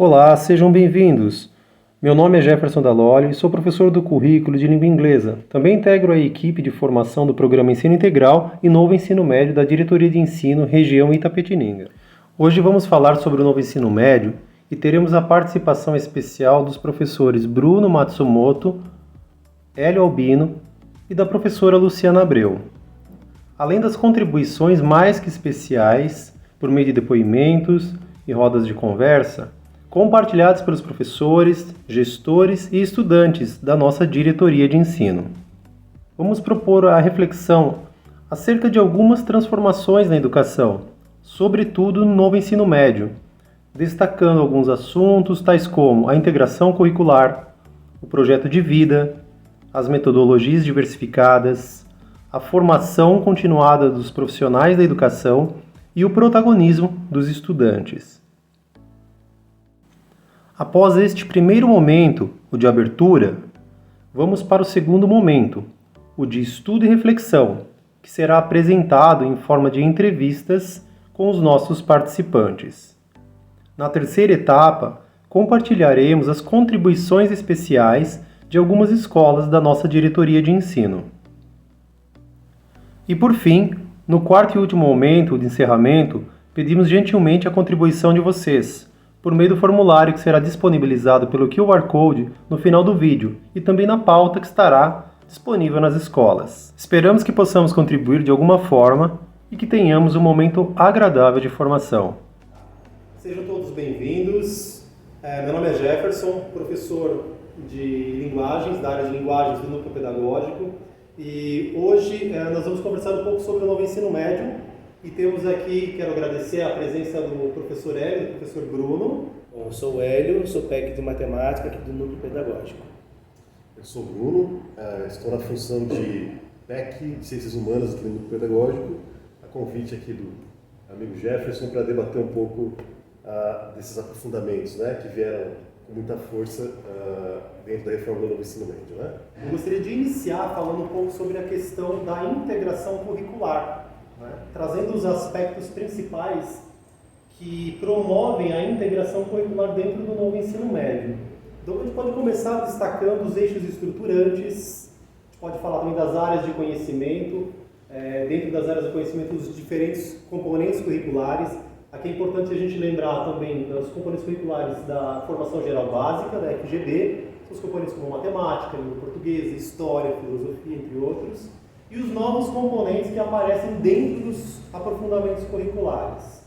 Olá, sejam bem-vindos. Meu nome é Jefferson Daloli e sou professor do currículo de língua inglesa. Também integro a equipe de formação do Programa Ensino Integral e Novo Ensino Médio da Diretoria de Ensino Região Itapetininga. Hoje vamos falar sobre o Novo Ensino Médio e teremos a participação especial dos professores Bruno Matsumoto, Hélio Albino e da professora Luciana Abreu. Além das contribuições mais que especiais, por meio de depoimentos e rodas de conversa, compartilhados pelos professores, gestores e estudantes da nossa diretoria de ensino. Vamos propor a reflexão acerca de algumas transformações na educação, sobretudo no novo ensino médio, destacando alguns assuntos tais como a integração curricular, o projeto de vida, as metodologias diversificadas, a formação continuada dos profissionais da educação e o protagonismo dos estudantes. Após este primeiro momento, o de abertura, vamos para o segundo momento, o de estudo e reflexão, que será apresentado em forma de entrevistas com os nossos participantes. Na terceira etapa, compartilharemos as contribuições especiais de algumas escolas da nossa diretoria de ensino. E por fim, no quarto e último momento de encerramento, pedimos gentilmente a contribuição de vocês, por meio do formulário que será disponibilizado pelo QR Code no final do vídeo e também na pauta que estará disponível nas escolas. Esperamos que possamos contribuir de alguma forma e que tenhamos um momento agradável de formação. Sejam todos bem-vindos. Meu nome é Jefferson, professor de linguagens, da área de linguagens do Núcleo Pedagógico, e hoje nós vamos conversar um pouco sobre o novo ensino médio. E temos aqui, quero agradecer a presença do professor Hélio e do professor Bruno. Bom, eu sou o Hélio, sou PEC de Matemática aqui do Núcleo Pedagógico. Eu sou o Bruno, estou na função de PEC de Ciências Humanas do Núcleo Pedagógico, a convite aqui do amigo Jefferson para debater um pouco desses aprofundamentos, que vieram com muita força dentro da reforma do novo ensino médio. Eu gostaria de iniciar falando um pouco sobre a questão da integração curricular, trazendo os aspectos principais que promovem a integração curricular dentro do novo ensino médio. Então a gente pode começar destacando os eixos estruturantes, a gente pode falar também das áreas de conhecimento, dentro das áreas de conhecimento os diferentes componentes curriculares. Aqui é importante a gente lembrar também dos componentes curriculares da formação geral básica, da FGD, os componentes como matemática, língua portuguesa, história, filosofia, entre outros, e os novos componentes que aparecem dentro dos aprofundamentos curriculares.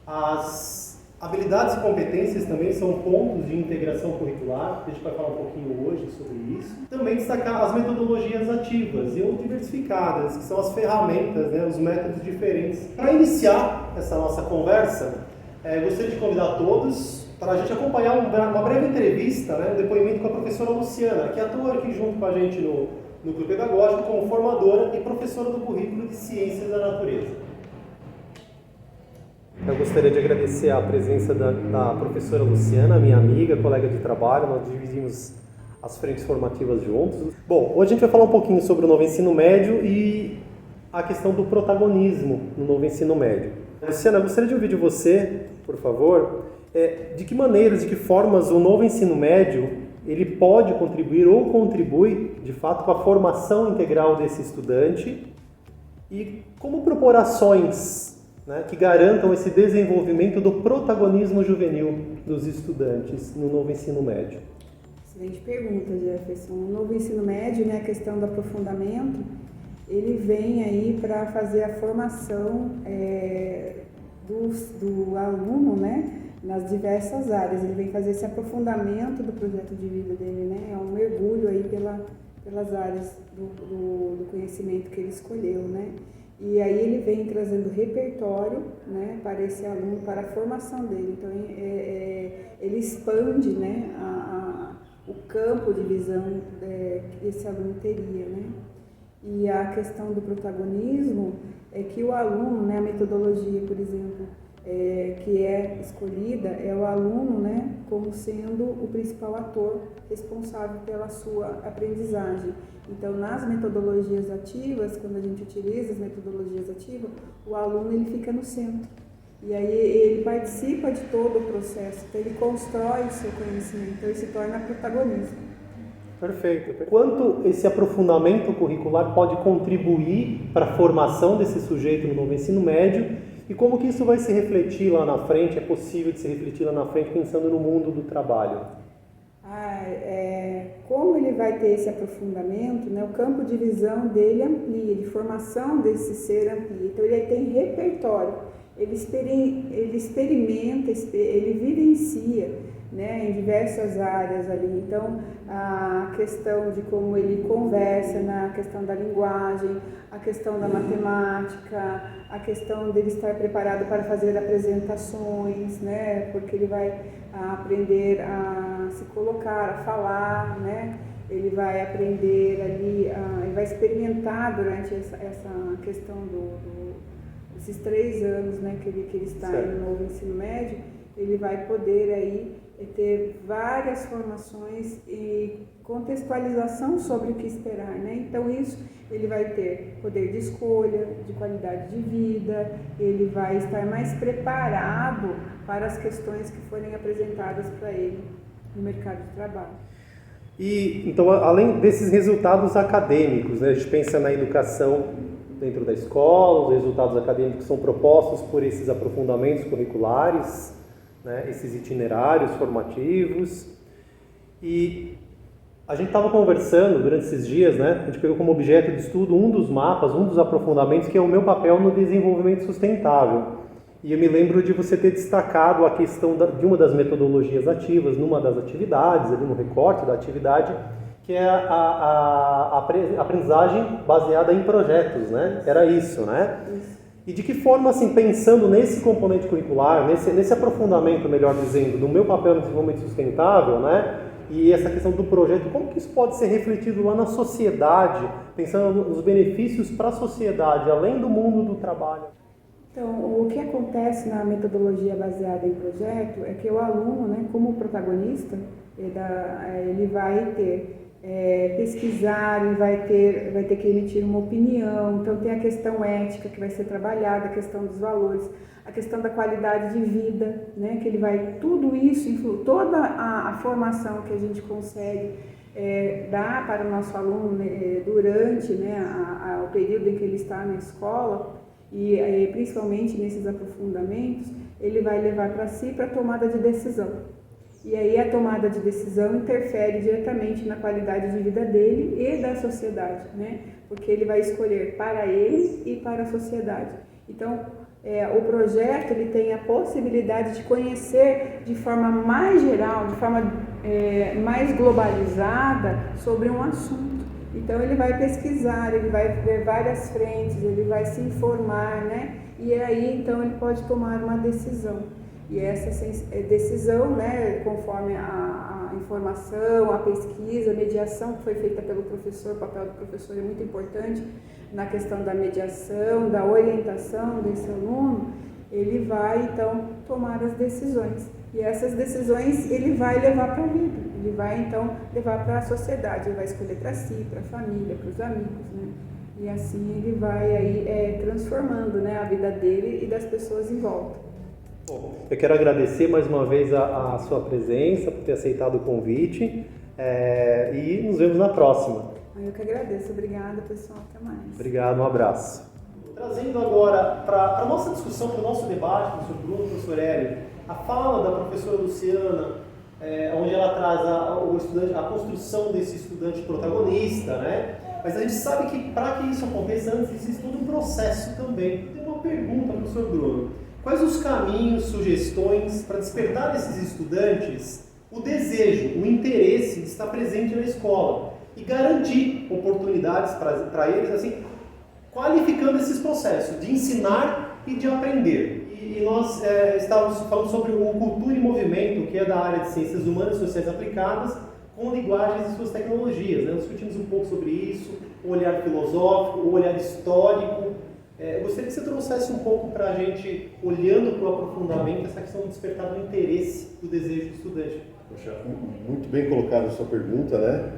As habilidades e competências também são pontos de integração curricular, a gente vai falar um pouquinho hoje sobre isso. Também destacar as metodologias ativas e ou diversificadas, que são as ferramentas, os métodos diferentes. Para iniciar essa nossa conversa, gostaria de convidar todos para a gente acompanhar uma breve entrevista, um depoimento com a professora Luciana, que atua aqui junto com a gente no Núcleo Pedagógico como formadora e professora do currículo de Ciências da Natureza. Eu gostaria de agradecer a presença da professora Luciana, minha amiga, colega de trabalho. Nós dividimos as frentes formativas juntos. Bom, hoje a gente vai falar um pouquinho sobre o novo ensino médio e a questão do protagonismo no novo ensino médio. Luciana, eu gostaria de ouvir de você, por favor, de que maneiras, de que formas o novo ensino médio ele pode contribuir ou contribui, de fato, com a formação integral desse estudante e como propor ações que garantam esse desenvolvimento do protagonismo juvenil dos estudantes no novo ensino médio. Excelente pergunta, Jefferson. O novo ensino médio, a questão do aprofundamento, ele vem aí para fazer a formação do aluno, nas diversas áreas. Ele vem fazer esse aprofundamento do projeto de vida dele, é um mergulho aí pelas áreas do conhecimento que ele escolheu, E aí ele vem trazendo repertório, para esse aluno, para a formação dele. Então ele expande, o campo de visão que esse aluno teria, E a questão do protagonismo é que o aluno, a metodologia, por exemplo, que é escolhida, é o aluno, como sendo o principal ator responsável pela sua aprendizagem. Então, nas metodologias ativas, quando a gente utiliza as metodologias ativas, o aluno ele fica no centro. E aí ele participa de todo o processo, então ele constrói o seu conhecimento, então ele se torna protagonista. Perfeito. Quanto esse aprofundamento curricular pode contribuir para a formação desse sujeito no novo ensino médio e como que isso vai se refletir lá na frente, é possível de se refletir lá na frente pensando no mundo do trabalho? Como ele vai ter esse aprofundamento, né, o campo de visão dele amplia, de formação desse ser amplia, então ele tem repertório, ele experimenta, ele vivencia, né, em diversas áreas ali. Então, a questão de como ele conversa, na questão da linguagem, a questão da matemática, a questão dele estar preparado para fazer apresentações, né, porque ele vai aprender a se colocar, a falar, né, ele vai aprender ali, ele vai experimentar durante essa questão desses 3 anos, né, que ele está no novo ensino médio, ele vai poder aí ter várias formações e contextualização sobre o que esperar, né? Então isso ele vai ter poder de escolha, de qualidade de vida, ele vai estar mais preparado para as questões que forem apresentadas para ele no mercado de trabalho. E então, além desses resultados acadêmicos, né, a gente pensa na educação dentro da escola, os resultados acadêmicos são propostos por esses aprofundamentos curriculares, né, esses itinerários formativos. E a gente estava conversando durante esses dias, né, a gente pegou como objeto de estudo um dos mapas, um dos aprofundamentos, que é o meu papel no desenvolvimento sustentável. E eu me lembro de você ter destacado a questão de uma das metodologias ativas, numa das atividades, ali no recorte da atividade, que é a aprendizagem baseada em projetos, né? Era isso, né? E de que forma, assim, pensando nesse componente curricular, nesse aprofundamento, melhor dizendo, do meu papel no desenvolvimento sustentável, né? E essa questão do projeto, como que isso pode ser refletido lá na sociedade, pensando nos benefícios para a sociedade, além do mundo do trabalho? Então, o que acontece na metodologia baseada em projeto é que o aluno, né, como protagonista, ele vai ter pesquisar, ele vai ter que emitir uma opinião. Então tem a questão ética que vai ser trabalhada, a questão dos valores, a questão da qualidade de vida, né, que ele vai, tudo isso, toda a formação que a gente consegue dar para o nosso aluno, né, durante, né, o período em que ele está na escola, e principalmente nesses aprofundamentos, ele vai levar para si para a tomada de decisão. E aí a tomada de decisão interfere diretamente na qualidade de vida dele e da sociedade, né? Porque ele vai escolher para ele e para a sociedade. Então, o projeto ele tem a possibilidade de conhecer de forma mais geral, de forma mais globalizada sobre um assunto. Então ele vai pesquisar, ele vai ver várias frentes, ele vai se informar, né? E aí então ele pode tomar uma decisão. E essa decisão, né, conforme a informação, a pesquisa, a mediação que foi feita pelo professor, o papel do professor é muito importante na questão da mediação, da orientação desse aluno, ele vai então tomar as decisões. E essas decisões ele vai levar para a vida, ele vai então levar para a sociedade, ele vai escolher para si, para a família, para os amigos, né? E assim ele vai aí transformando, né, a vida dele e das pessoas em volta. Bom, eu quero agradecer mais uma vez a sua presença, por ter aceitado o convite e nos vemos na próxima. Eu que agradeço, obrigada pessoal, até mais. Obrigado, um abraço. Trazendo agora para a nossa discussão, para o nosso debate, professor Bruno, professor Hélio, a fala da professora Luciana, onde ela traz a construção desse estudante protagonista, né? Mas a gente sabe que para que isso aconteça, antes existe todo um processo também. Tem uma pergunta, professor Bruno. Quais os caminhos, sugestões para despertar nesses estudantes o desejo, o interesse de estar presente na escola e garantir oportunidades para eles, assim, qualificando esses processos de ensinar e de aprender? E nós estávamos falando sobre o Cultura e Movimento, que é da área de Ciências Humanas e Sociais Aplicadas, com linguagens e suas tecnologias, né? Nós discutimos um pouco sobre isso, o olhar filosófico, o olhar histórico. Eu gostaria que você trouxesse um pouco para a gente, olhando para o aprofundamento, essa questão do despertar do interesse, do desejo do estudante. Poxa, muito bem colocada a sua pergunta, né?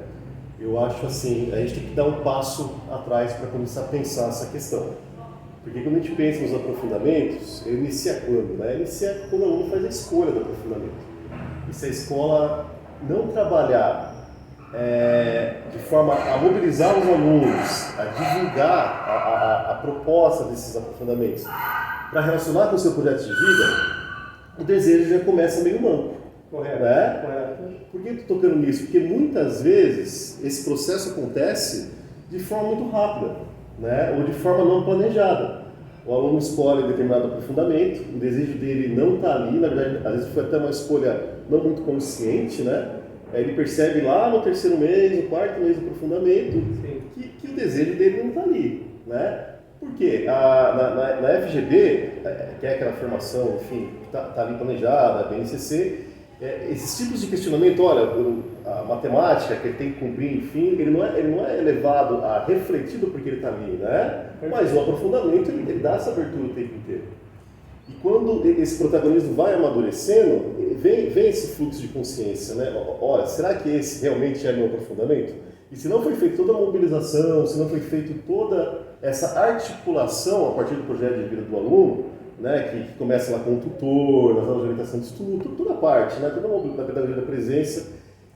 Eu acho assim, a gente tem que dar um passo atrás para começar a pensar essa questão. Porque quando a gente pensa nos aprofundamentos, ele inicia quando? Né? Inicia quando o aluno faz a escolha do aprofundamento. E se a escola não trabalhar de forma a mobilizar os alunos, a divulgar a proposta desses aprofundamentos, para relacionar com o seu projeto de vida, o desejo já começa meio manco. Correto, Né? correto. Por que eu estou tocando nisso? Porque muitas vezes esse processo acontece de forma muito rápida, né? Ou de forma não planejada. O aluno escolhe determinado aprofundamento, o desejo dele não está ali, na verdade, às vezes foi até uma escolha não muito consciente, né? Aí ele percebe lá no 3º mês, no 4º mês do aprofundamento, que o desejo dele não está ali, né? Por quê? Na FGB, que é aquela formação, enfim, que está ali planejada, a BNCC, esses tipos de questionamento, olha, a matemática que ele tem que cumprir, enfim, ele não é levado a refletir do porquê ele está ali, né? Mas o aprofundamento, ele dá essa abertura o tempo inteiro. E quando esse protagonismo vai amadurecendo, vem esse fluxo de consciência, né? Olha, será que esse realmente é meu aprofundamento? E se não foi feita toda a mobilização, se não foi feita toda essa articulação a partir do projeto de vida do aluno, né, que começa lá com o tutor, nas aulas de orientação de estudo, toda a parte, né, toda a pedagogia da presença,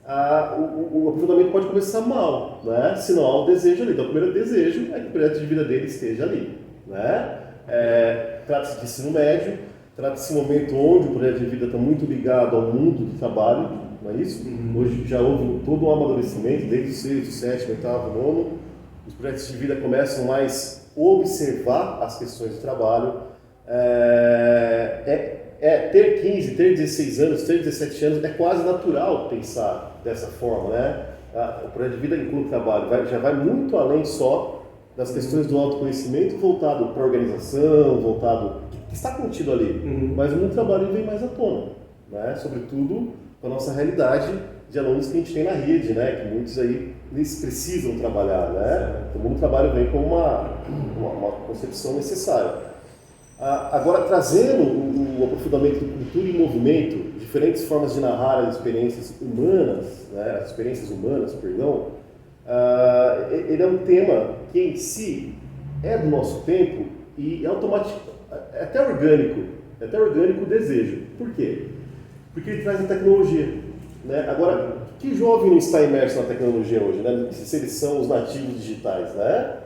o aprofundamento pode começar mal, né, se não há o desejo ali. Então, o primeiro desejo é que o projeto de vida dele esteja ali. Né? Trata-se de ensino médio, trata-se de um momento onde o projeto de vida está muito ligado ao mundo do trabalho, não é isso? Hoje já houve todo um amadurecimento, desde o 6º, 7º, 8º, 9º, os projetos de vida começam mais a observar as questões do trabalho. Ter 15, ter 16 anos, ter 17 anos, é quase natural pensar dessa forma, né? O projeto de vida inclui o trabalho, já vai muito além só das questões do autoconhecimento voltado para a organização, voltado, que está contido ali, mas o mundo do trabalho vem mais à tona, né? Sobretudo com a nossa realidade de alunos que a gente tem na rede, né? Que muitos aí eles precisam trabalhar, né? O mundo do trabalho vem como uma concepção necessária. Agora, trazendo o aprofundamento do cultura em movimento, diferentes formas de narrar as experiências humanas, né, ele é um tema que em si é do nosso tempo e é automático, é até orgânico o desejo. Por quê? Porque ele traz a tecnologia. Né? Agora, que jovem não está imerso na tecnologia hoje? Né? Se eles são os nativos digitais, né?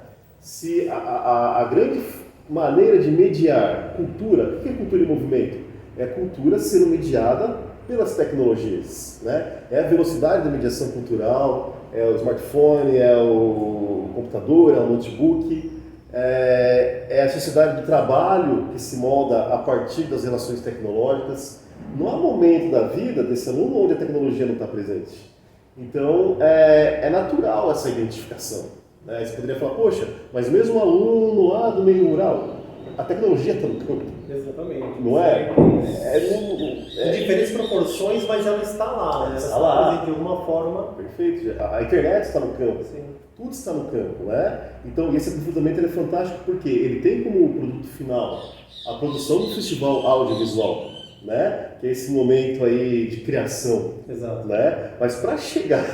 Se a grande maneira de mediar cultura, o que é cultura em movimento? É a cultura sendo mediada pelas tecnologias, né? É a velocidade da mediação cultural, é o smartphone, é o computador, é o notebook, é a sociedade do trabalho que se molda a partir das relações tecnológicas. Não há momento da vida desse aluno onde a tecnologia não está presente. Então, é natural essa identificação. Né? Você poderia falar, poxa, mas mesmo um aluno lá do meio rural, a tecnologia está no campo. Exatamente. Não é? Em diferentes proporções, mas ela está lá. Né? Está lá. De alguma forma. Perfeito. A internet está no campo. Sim. Tudo está no campo, né? Então, esse aprofundamento ele é fantástico porque ele tem como produto final a produção do festival audiovisual, né? Que é esse momento aí de criação. Exato. Né? Mas para chegar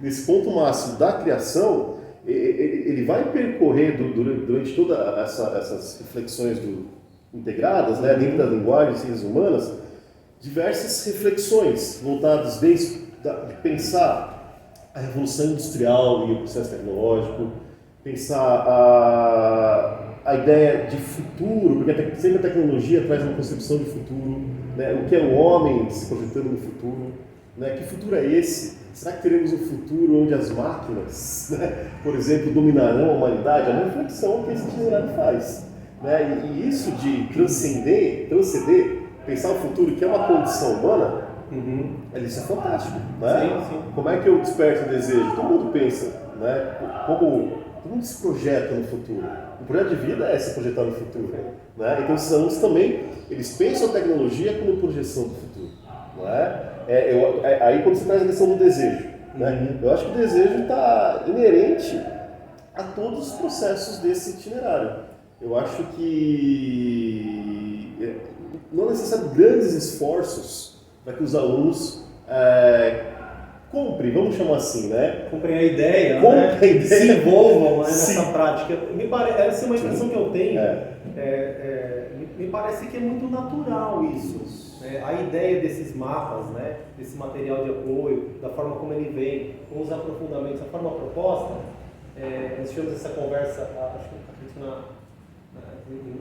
nesse ponto máximo da criação, ele vai percorrer durante todas essas reflexões integradas, né, dentro da linguagem de ciências humanas, diversas reflexões voltadas desde de pensar a revolução industrial e o processo tecnológico, pensar a ideia de futuro, porque sempre a tecnologia traz uma concepção de futuro, né, o que é o homem se projetando no futuro, né, que futuro é esse? Será que teremos um futuro onde as máquinas, né, por exemplo, dominarão a humanidade? É uma reflexão que esse itinerário faz. Né? E isso de transcender, pensar o futuro, que é uma condição humana, isso é fantástico. Né? Sim. Como é que eu desperto o desejo? Todo mundo pensa, né? Todo mundo se projeta no futuro. O projeto de vida é se projetar no futuro. Né? Então, esses alunos também, eles pensam a tecnologia como projeção do futuro. Não é? Aí quando você traz a questão do desejo, né? Eu acho que o desejo está inerente a todos os processos desse itinerário. Eu acho que não é necessário grandes esforços para que os alunos compre, vamos chamar assim, né? Comprem a ideia, Comprem né? a ideia. Se envolvam, né, Sim. nessa prática. Essa é uma impressão que eu tenho. É. Me parece que é muito natural isso. A ideia desses mapas, né, desse material de apoio, da forma como ele vem, com os aprofundamentos, a forma proposta, nós tivemos essa conversa, acho que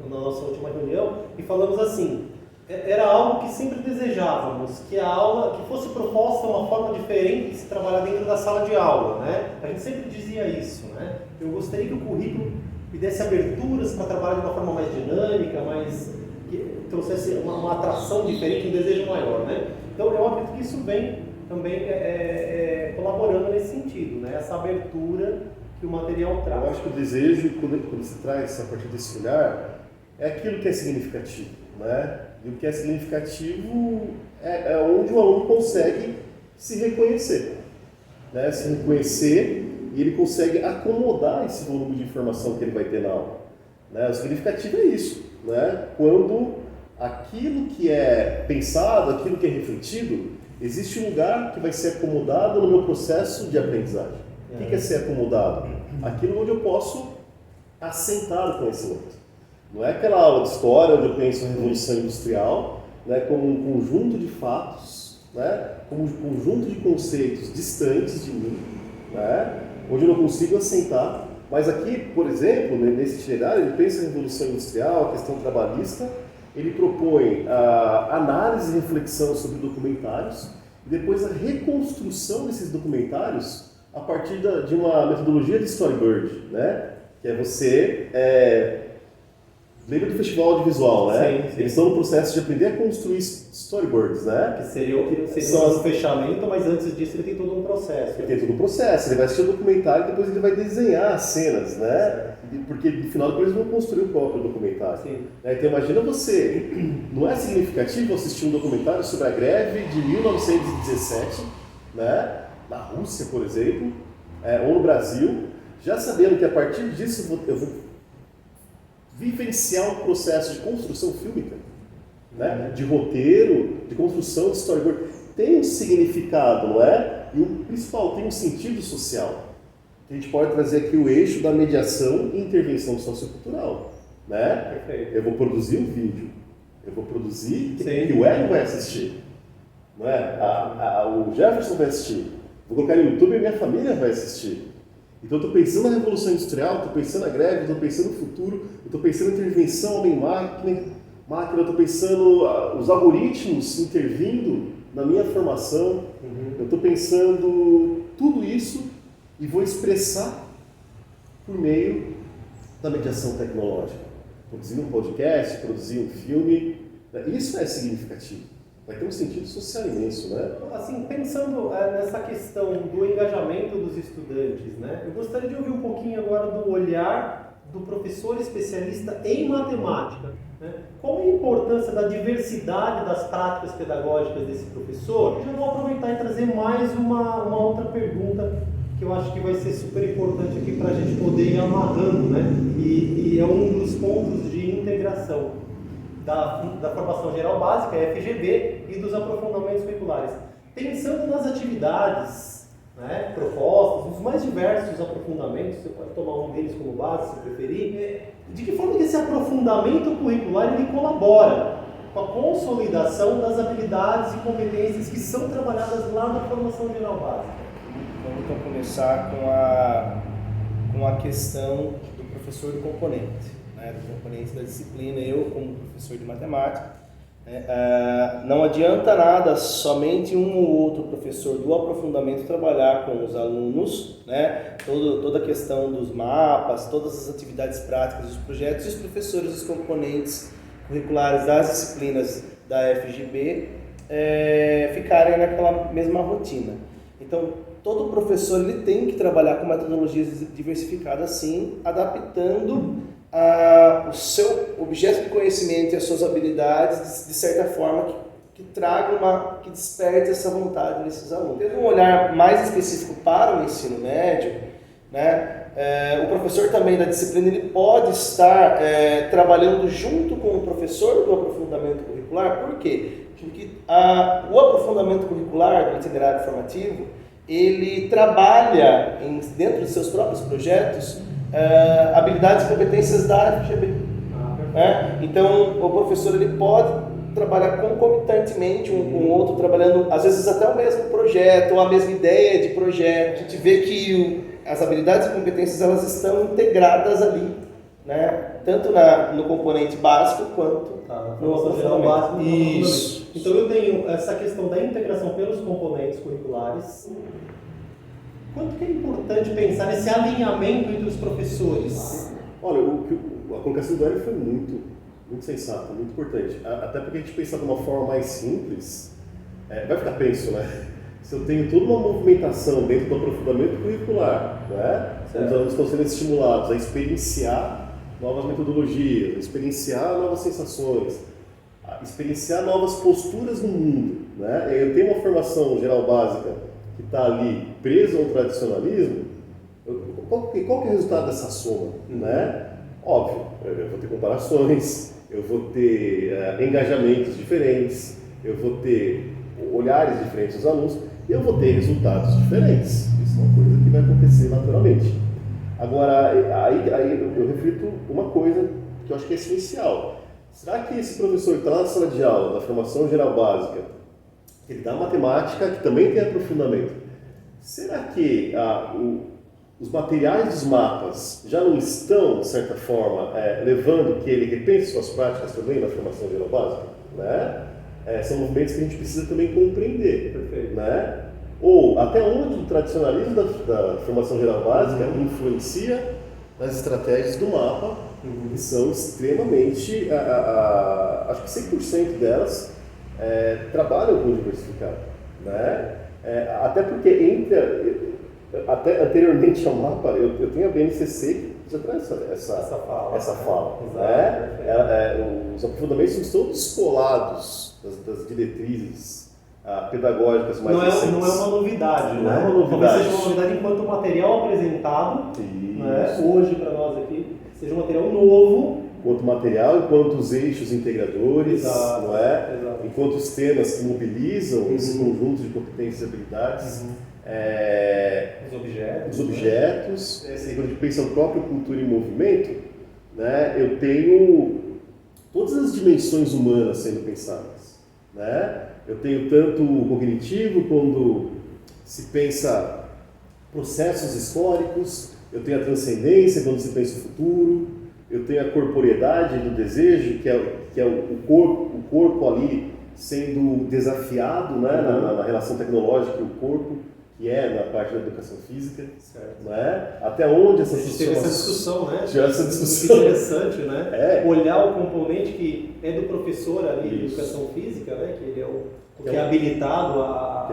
na nossa última reunião, e falamos assim, era algo que sempre desejávamos, que a aula, que fosse proposta uma forma diferente de se trabalhar dentro da sala de aula, né? A gente sempre dizia isso, né? Eu gostaria que o currículo me desse aberturas para trabalhar de uma forma mais dinâmica, que trouxesse uma atração diferente, um desejo maior, né? Então eu acredito que isso vem também colaborando nesse sentido, né? Essa abertura que o material traz. Eu acho que o desejo, quando se traz a partir desse olhar, é aquilo que é significativo, né? E o que é significativo é onde o aluno consegue se reconhecer, né? Se reconhecer e ele consegue acomodar esse volume de informação que ele vai ter na aula, né? O significativo é isso, né? Quando aquilo que é pensado, aquilo que é refletido, existe um lugar que vai ser acomodado no meu processo de aprendizagem. O que é ser acomodado? Aquilo onde eu posso assentar o conhecimento. Não é aquela aula de história onde eu penso a Revolução Industrial, né, como um conjunto de fatos, né, como um conjunto de conceitos distantes de mim, né, onde eu não consigo assentar. Mas aqui, por exemplo, nesse itinerário, ele pensa a Revolução Industrial, a questão trabalhista, ele propõe a análise e reflexão sobre documentários, e depois a reconstrução desses documentários a partir de uma metodologia de storyboard, né? Que é você... lembra do festival audiovisual, né? Sim. Eles estão no processo de aprender a construir storyboards, né? Que seria o fechamento, mas antes disso ele tem todo um processo. Ele tem todo um processo, ele vai assistir o documentário e depois ele vai desenhar as cenas, né? Porque no final depois eles vão construir o próprio documentário. Sim. Então imagina você, não é significativo assistir um documentário sobre a greve de 1917, né? Na Rússia, por exemplo, ou no Brasil, já sabendo que a partir disso eu vou vivenciar um processo de construção fílmica, né? De roteiro, de construção de storyboard. Tem um significado, não é? E o principal, tem um sentido social. A gente pode trazer aqui o eixo da mediação e intervenção sociocultural, né? Perfeito. Eu vou produzir um vídeo, eu vou produzir Sim. que o Hélio vai assistir, não é? O Jefferson vai assistir, vou colocar no YouTube e minha família vai assistir. Então eu estou pensando na Revolução Industrial, estou pensando na greve, estou pensando no futuro, eu estou pensando em intervenção homem-máquina, eu estou pensando os algoritmos intervindo na minha formação, eu estou pensando tudo isso e vou expressar por meio da mediação tecnológica. Produzir um podcast, produzir um filme, né? Isso é significativo. Vai ter um sentido social imenso, né? Assim, pensando nessa questão do engajamento dos estudantes, né? Eu gostaria de ouvir um pouquinho agora do olhar do professor especialista em matemática, né? Qual a importância da diversidade das práticas pedagógicas desse professor? Eu já vou aproveitar e trazer mais uma outra pergunta que eu acho que vai ser super importante aqui para a gente poder ir amarrando, né? E é um dos pontos de integração da formação geral básica, FGB, e dos aprofundamentos curriculares. Pensando nas atividades, né, propostas, os mais diversos aprofundamentos, você pode tomar um deles como base, se preferir, de que forma que esse aprofundamento curricular ele colabora com a consolidação das habilidades e competências que são trabalhadas lá na formação geral básica? Vamos então começar com a questão do professor do componente. Do componente da disciplina, eu como professor de matemática, não adianta nada somente um ou outro professor do aprofundamento trabalhar com os alunos, né, toda a questão dos mapas, todas as atividades práticas dos projetos, e os professores dos componentes curriculares das disciplinas da FGB ficarem naquela mesma rotina. Então, todo professor ele tem que trabalhar com metodologias diversificadas, sim, adaptando o seu objeto de conhecimento e as suas habilidades de certa forma que tragam que desperte essa vontade nesses alunos. Tendo um olhar mais específico para o ensino médio, né, o professor também da disciplina ele pode estar trabalhando junto com o professor do aprofundamento curricular. Por quê? Porque o aprofundamento curricular do itinerário formativo ele trabalha dentro de seus próprios projetos habilidades e competências da FGV. Né? Então, o professor ele pode trabalhar concomitantemente um com o outro, trabalhando às vezes até o mesmo projeto ou a mesma ideia de projeto. A gente vê que as habilidades e competências elas estão integradas ali, né? Tanto no componente básico quanto no aprofundamento básico. Isso. Então eu tenho essa questão da integração pelos componentes curriculares. Quanto que é importante pensar nesse alinhamento entre os professores? Olha, a colocação do Hélio foi muito sensata, muito importante. Até porque a gente pensar de uma forma mais simples, vai ficar tenso, né? Se eu tenho toda uma movimentação dentro do aprofundamento curricular, né? Os alunos estão sendo estimulados a experienciar novas metodologias, a experienciar novas sensações, a experienciar novas posturas no mundo, né? Eu tenho uma formação geral básica que está ali presa ao tradicionalismo. Qual que é o resultado dessa soma, né? Óbvio, eu vou ter comparações, eu vou ter engajamentos diferentes, eu vou ter olhares diferentes dos alunos e eu vou ter resultados diferentes. Isso é uma coisa que vai acontecer naturalmente. Agora, aí eu reflito uma coisa que eu acho que é essencial. Será que esse professor que está lá na sala de aula, da formação geral básica, ele dá matemática, que também tem aprofundamento, será que os materiais dos mapas já não estão, de certa forma, levando que ele repense suas práticas também na formação geral básica? Né? São movimentos que a gente precisa também compreender. Perfeito. Né? Ou até onde o tradicionalismo da formação geral básica influencia nas estratégias do mapa, que são extremamente, acho que 100% delas trabalham com o diversificado. Né? Até porque até anteriormente ao mapa, eu tenho a BNCC que já traz essa fala. Né? Os aprofundamentos são todos colados das diretrizes pedagógicas mais recentes. Não é uma novidade, não né? É uma novidade. Talvez seja uma novidade enquanto material apresentado, né, hoje para nós aqui, seja um material novo. Enquanto material, enquanto os eixos integradores, Exato, não é? Exato. Enquanto os temas que mobilizam esse conjunto de competências e habilidades. Os objetos, quando a gente pensa no próprio cultura e movimento, né, eu tenho todas as dimensões humanas sendo pensadas. Né? Eu tenho tanto o cognitivo, quando se pensa processos históricos, eu tenho a transcendência, quando se pensa o futuro, eu tenho a corporeidade do desejo, que é o corpo ali sendo desafiado, né, na relação tecnológica e o corpo, que é na parte da educação física, né? Até onde essas teve essa discussão, né? Essa discussão interessante, né? Olhar o componente que é do professor ali de educação física, né? Que ele é que é habilitado a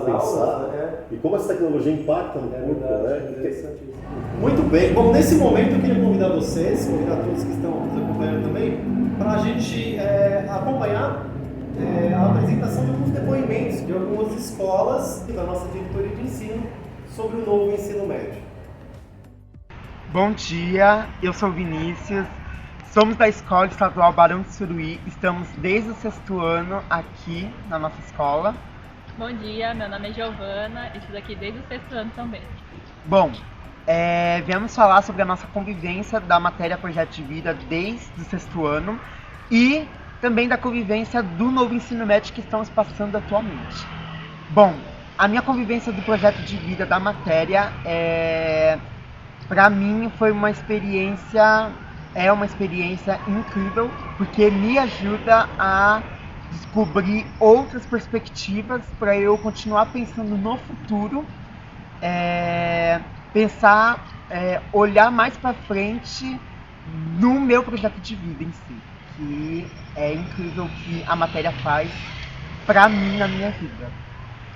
pensar, aulas, né? E como essa tecnologia impacta no corpo, né? Interessante isso. Muito bem. Bom, nesse momento eu queria convidar vocês, convidar todos que estão nos acompanhando também, para a gente acompanhar a apresentação de alguns depoimentos de algumas escolas da nossa diretoria de ensino sobre o novo ensino médio. Bom dia, eu sou Vinícius, somos da Escola Estadual Barão de Suruí, estamos desde o 6º ano aqui na nossa escola. Bom dia, meu nome é Giovana, estou aqui desde o 6º ano também. Bom, viemos falar sobre a nossa convivência da matéria Projeto de Vida desde o 6º ano e também da convivência do novo ensino médio que estamos passando atualmente. Bom, a minha convivência do projeto de vida da matéria para mim foi uma experiência incrível, porque me ajuda a descobrir outras perspectivas para eu continuar pensando no futuro, olhar mais para frente no meu projeto de vida em si. Que é incrível o que a matéria faz para mim na minha vida.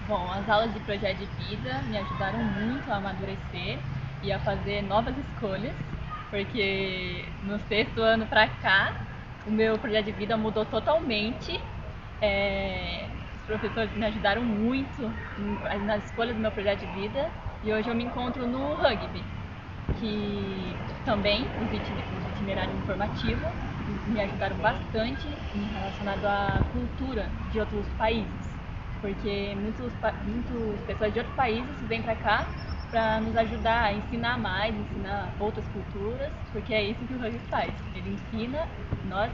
Bom, as aulas de projeto de vida me ajudaram muito a amadurecer e a fazer novas escolhas, porque no 6º ano para cá, o meu projeto de vida mudou totalmente. Os professores me ajudaram muito nas escolhas do meu projeto de vida e hoje eu me encontro no rugby, que também os itinerários informativos me ajudaram bastante relacionado à cultura de outros países. porque muitas pessoas de outros países vêm para cá para nos ajudar a ensinar mais, ensinar outras culturas, porque é isso que o Rugby faz. Ele ensina nós.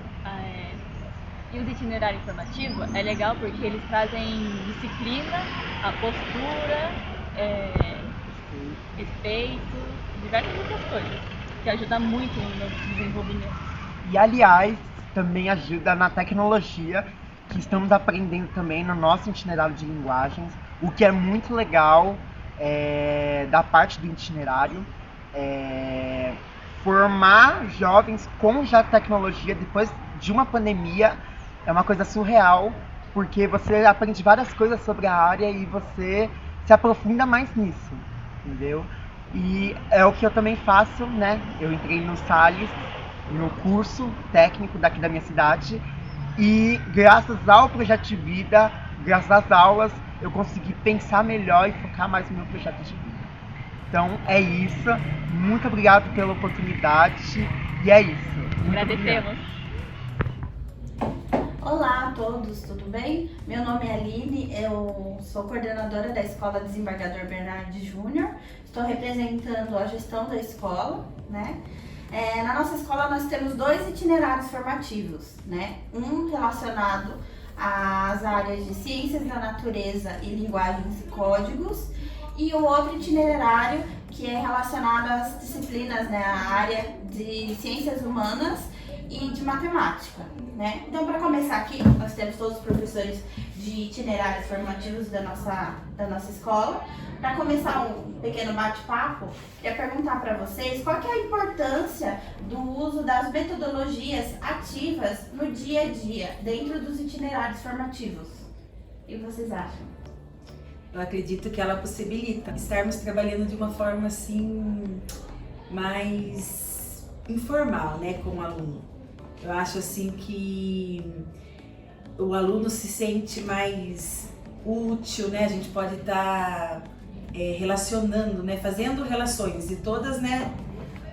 E os itinerários informativos é legal porque eles trazem disciplina, a postura, respeito, diversas outras coisas, que ajudam muito no desenvolvimento. E aliás, também ajuda na tecnologia, que estamos aprendendo também no nosso itinerário de linguagens, o que é muito legal da parte do itinerário. Formar jovens com já tecnologia depois de uma pandemia é uma coisa surreal, porque você aprende várias coisas sobre a área e você se aprofunda mais nisso, entendeu? E é o que eu também faço, né? Eu entrei no Salles, no curso técnico daqui da minha cidade, e graças ao projeto de vida, graças às aulas, eu consegui pensar melhor e focar mais no meu projeto de vida. Então é isso, muito obrigado pela oportunidade, e é isso. Agradecemos. Olá a todos, tudo bem? Meu nome é Aline, eu sou coordenadora da Escola Desembargador Bernardi Júnior, estou representando a gestão da escola, né? Na nossa escola nós temos 2 itinerários formativos, né? Um relacionado às áreas de ciências da natureza e linguagens e códigos, e o outro itinerário que é relacionado às disciplinas, né? A área de ciências humanas e de matemática, né? Então, para começar aqui, nós temos todos os professores de itinerários formativos da nossa escola. Para começar um pequeno bate-papo, queria perguntar para vocês qual que é a importância do uso das metodologias ativas no dia a dia, dentro dos itinerários formativos. O que vocês acham? Eu acredito que ela possibilita estarmos trabalhando de uma forma assim mais informal, né, como aluno. Eu acho assim que o aluno se sente mais útil, né? A gente pode estar relacionando, né? Fazendo relações de todas, né?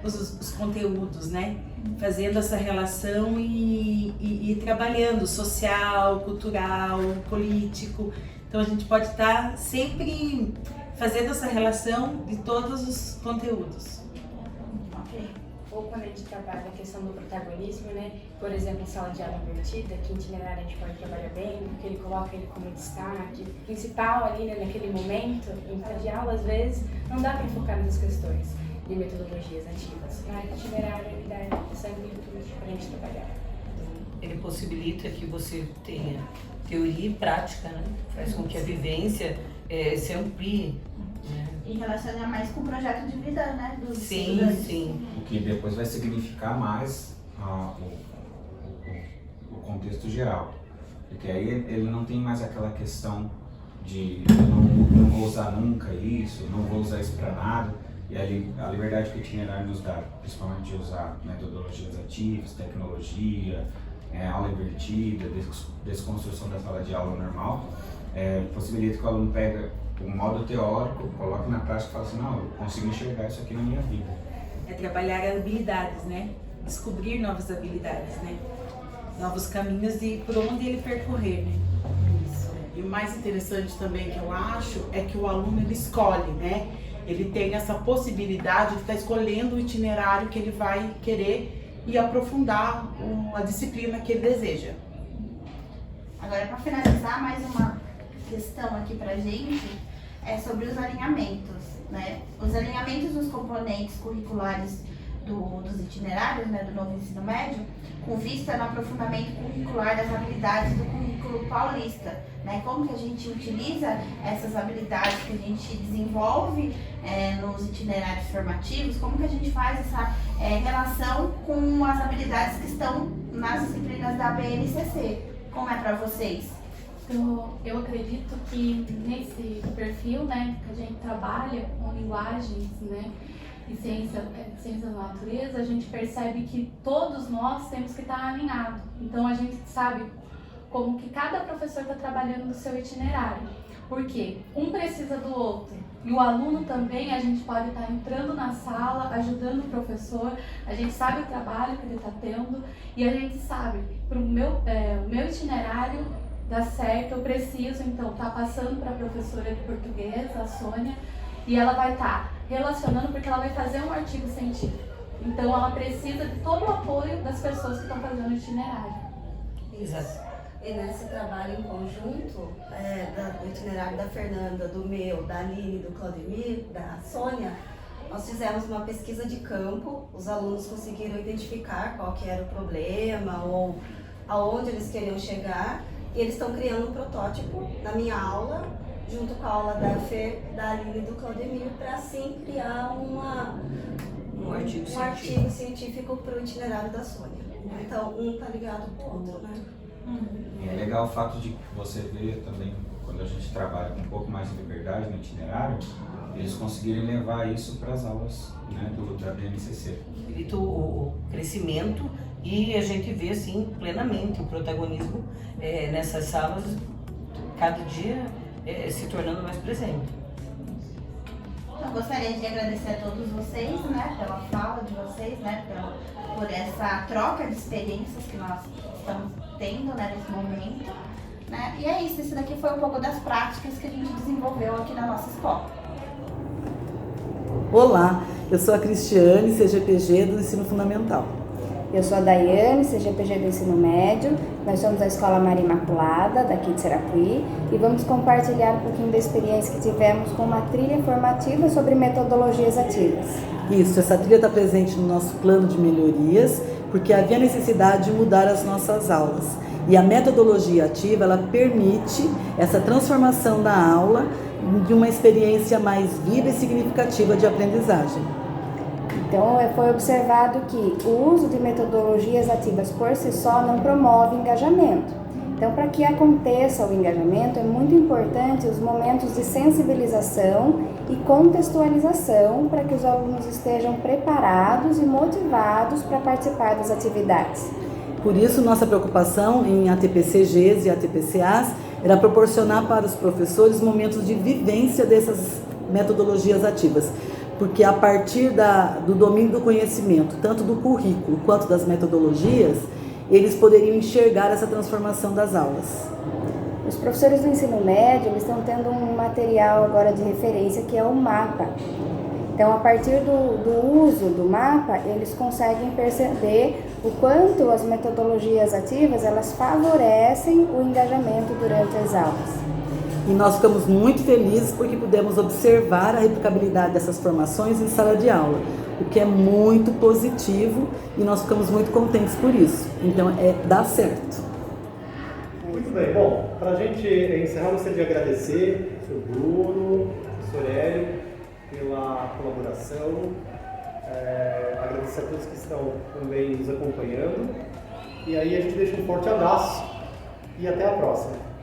Os conteúdos, né? Fazendo essa relação e trabalhando social, cultural, político. Então a gente pode estar sempre fazendo essa relação de todos os conteúdos. Ou quando a gente trabalha a questão do protagonismo, né? Por exemplo, em sala de aula invertida, que em itinerário a gente pode trabalhar bem, porque ele coloca ele como destaque principal ali, né, naquele momento. Em sala de aula, às vezes, não dá para focar nessas questões de metodologias ativas. Mas o itinerário ele dá essa amplitude para a gente trabalhar. Ele possibilita que você tenha teoria e prática, né? Faz com que a vivência se amplie. E relacionar mais com o projeto de vida, né? Dos sim, estudantes. sim. O que depois vai significar mais o contexto geral. Porque aí ele não tem mais aquela questão de eu não vou usar nunca isso, não vou usar isso para nada. E aí a liberdade que o itinerário nos dá, principalmente de usar metodologias ativas, tecnologia, aula invertida, desconstrução da sala de aula normal, possibilita que o aluno pega o modo teórico, coloque na prática e fala assim, não, eu consigo enxergar isso aqui na minha vida. É trabalhar habilidades, né? Descobrir novas habilidades, né? Novos caminhos e por onde ele percorrer, né? Isso. E o mais interessante também que eu acho é que o aluno ele escolhe, né? Ele tem essa possibilidade de estar escolhendo o itinerário que ele vai querer e aprofundar a disciplina que ele deseja. Agora, para finalizar, mais uma questão aqui pra gente é sobre os alinhamentos, né? Os alinhamentos dos componentes curriculares dos itinerários, né, do novo ensino médio, com vista no aprofundamento curricular das habilidades do currículo paulista, né? Como que a gente utiliza essas habilidades que a gente desenvolve nos itinerários formativos, como que a gente faz essa relação com as habilidades que estão nas disciplinas da BNCC. Como é para vocês? Eu acredito que nesse perfil, né, que a gente trabalha com linguagens, né, e ciência da natureza, a gente percebe que todos nós temos que estar alinhados. Então a gente sabe como que cada professor está trabalhando no seu itinerário. Por quê? Um precisa do outro. E o aluno também, a gente pode estar entrando na sala, ajudando o professor, a gente sabe o trabalho que ele está tendo e a gente sabe, para o meu itinerário, dá certo, eu preciso então estar passando para a professora de português, a Sônia, e ela vai estar relacionando porque ela vai fazer um artigo científico. Então ela precisa de todo o apoio das pessoas que estão fazendo o itinerário. Exato. E nesse trabalho em conjunto, do itinerário da Fernanda, do meu, da Aline, do Claudemir, da Sônia, nós fizemos uma pesquisa de campo, os alunos conseguiram identificar qual que era o problema ou aonde eles queriam chegar, e eles estão criando um protótipo na minha aula, junto com a aula da Fer, da Aline e do Claudemir, para assim criar um artigo científico para o itinerário da Sônia. Então, um está ligado com o outro, né? É legal o fato de você ver também, quando a gente trabalha com um pouco mais de liberdade no itinerário, eles conseguirem levar isso para as aulas, né, da BNCC. O crescimento, e a gente vê assim plenamente o protagonismo nessas salas, cada dia se tornando mais presente. Eu gostaria de agradecer a todos vocês, né, pela fala de vocês, né, por essa troca de experiências que nós estamos tendo, né, nesse momento, né, e é isso, esse daqui foi um pouco das práticas que a gente desenvolveu aqui na nossa escola. Olá, eu sou a Cristiane, CGPG do Ensino Fundamental. Eu sou a Daiane, CGPG do Ensino Médio. Nós somos da Escola Maria Imaculada, daqui de Serapuí, e vamos compartilhar um pouquinho da experiência que tivemos com uma trilha formativa sobre metodologias ativas. Isso, essa trilha está presente no nosso plano de melhorias, porque havia necessidade de mudar as nossas aulas. E a metodologia ativa, ela permite essa transformação da aula de uma experiência mais viva e significativa de aprendizagem. Então, foi observado que o uso de metodologias ativas por si só não promove engajamento. Então, para que aconteça o engajamento, é muito importante os momentos de sensibilização e contextualização para que os alunos estejam preparados e motivados para participar das atividades. Por isso, nossa preocupação em ATPCGs e ATPCAs era proporcionar para os professores momentos de vivência dessas metodologias ativas. Porque a partir do domínio do conhecimento, tanto do currículo quanto das metodologias, eles poderiam enxergar essa transformação das aulas. Os professores do ensino médio, eles estão tendo um material agora de referência que é o mapa. Então, a partir do uso do mapa, eles conseguem perceber o quanto as metodologias ativas, elas favorecem o engajamento durante as aulas. E nós ficamos muito felizes porque pudemos observar a replicabilidade dessas formações em sala de aula, o que é muito positivo e nós ficamos muito contentes por isso. Então, dá certo. Muito bem. Bom, para a gente encerrar, eu gostaria de agradecer ao Bruno, ao professor Hélio, pela colaboração. Agradecer a todos que estão também nos acompanhando. E aí a gente deixa um forte abraço e até a próxima.